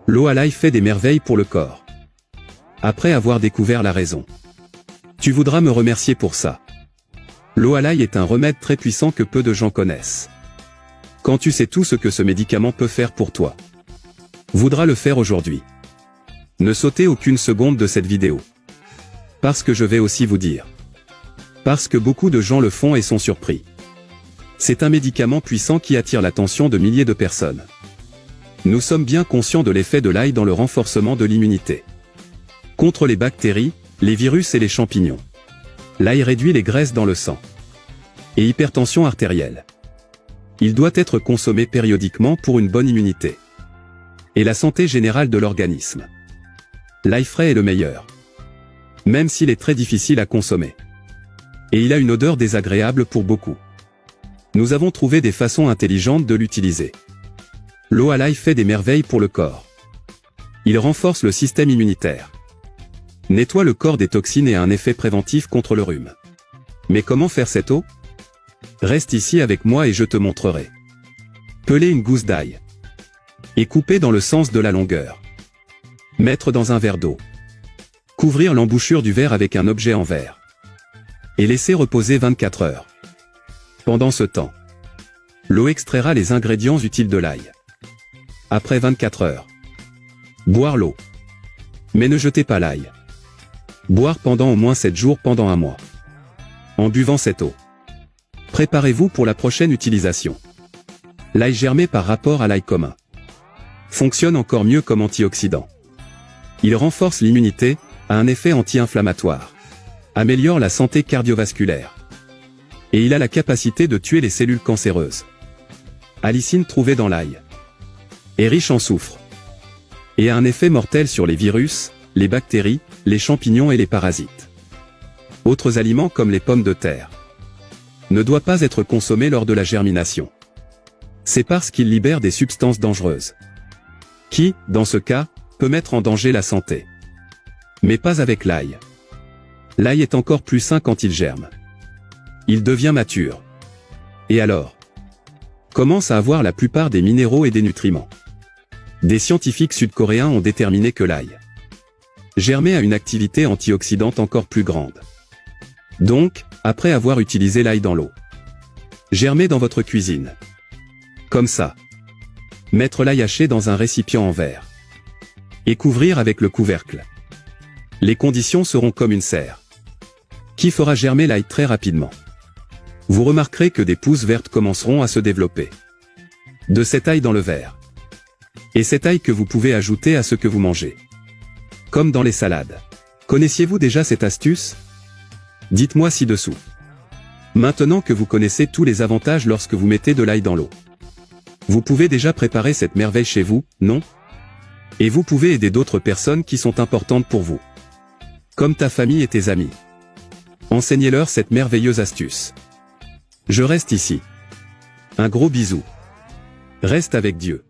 L'eau à l'ail fait des merveilles pour le corps. Après avoir découvert la raison, tu voudras me remercier pour ça. L'eau à l'ail est un remède très puissant que peu de gens connaissent. Quand tu sais tout ce que ce médicament peut faire pour toi, voudras le faire aujourd'hui. Ne sautez aucune seconde de cette vidéo. Parce que je vais aussi vous dire. Parce que beaucoup de gens le font et sont surpris. C'est un médicament puissant qui attire l'attention de milliers de personnes. Nous sommes bien conscients de l'effet de l'ail dans le renforcement de l'immunité. Contre les bactéries, les virus et les champignons. L'ail réduit les graisses dans le sang. Et hypertension artérielle. Il doit être consommé périodiquement pour une bonne immunité. Et la santé générale de l'organisme. L'ail frais est le meilleur. Même s'il est très difficile à consommer. Et il a une odeur désagréable pour beaucoup. Nous avons trouvé des façons intelligentes de l'utiliser. L'eau à l'ail fait des merveilles pour le corps. Il renforce le système immunitaire. Nettoie le corps des toxines et a un effet préventif contre le rhume. Mais comment faire cette eau? Reste ici avec moi et je te montrerai. Peler une gousse d'ail. Et couper dans le sens de la longueur. Mettre dans un verre d'eau. Couvrir l'embouchure du verre avec un objet en verre. Et laisser reposer 24 heures. Pendant ce temps, l'eau extraira les ingrédients utiles de l'ail. Après 24 heures, boire l'eau. Mais ne jetez pas l'ail. Boire pendant au moins 7 jours pendant un mois. En buvant cette eau, préparez-vous pour la prochaine utilisation. L'ail germé par rapport à l'ail commun fonctionne encore mieux comme antioxydant. Il renforce l'immunité, a un effet anti-inflammatoire, améliore la santé cardiovasculaire. Et il a la capacité de tuer les cellules cancéreuses. Allicine trouvée dans l'ail est riche en soufre. Et a un effet mortel sur les virus, les bactéries, les champignons et les parasites. Autres aliments comme les pommes de terre ne doivent pas être consommés lors de la germination. C'est parce qu'ils libèrent des substances dangereuses. Qui, dans ce cas, peut mettre en danger la santé. Mais pas avec l'ail. L'ail est encore plus sain quand il germe. Il devient mature. Et alors? Commence à avoir la plupart des minéraux et des nutriments. Des scientifiques sud-coréens ont déterminé que l'ail germé a une activité antioxydante encore plus grande. Donc, après avoir utilisé l'ail dans l'eau, germez dans votre cuisine. Comme ça. Mettre l'ail haché dans un récipient en verre. Et couvrir avec le couvercle. Les conditions seront comme une serre. Qui fera germer l'ail très rapidement. Vous remarquerez que des pousses vertes commenceront à se développer. De cet ail dans le verre. Et cet ail que vous pouvez ajouter à ce que vous mangez. Comme dans les salades. Connaissiez-vous déjà cette astuce? Dites-moi ci-dessous. Maintenant que vous connaissez tous les avantages lorsque vous mettez de l'ail dans l'eau. Vous pouvez déjà préparer cette merveille chez vous, non? Et vous pouvez aider d'autres personnes qui sont importantes pour vous. Comme ta famille et tes amis. Enseignez-leur cette merveilleuse astuce. Je reste ici. Un gros bisou. Reste avec Dieu.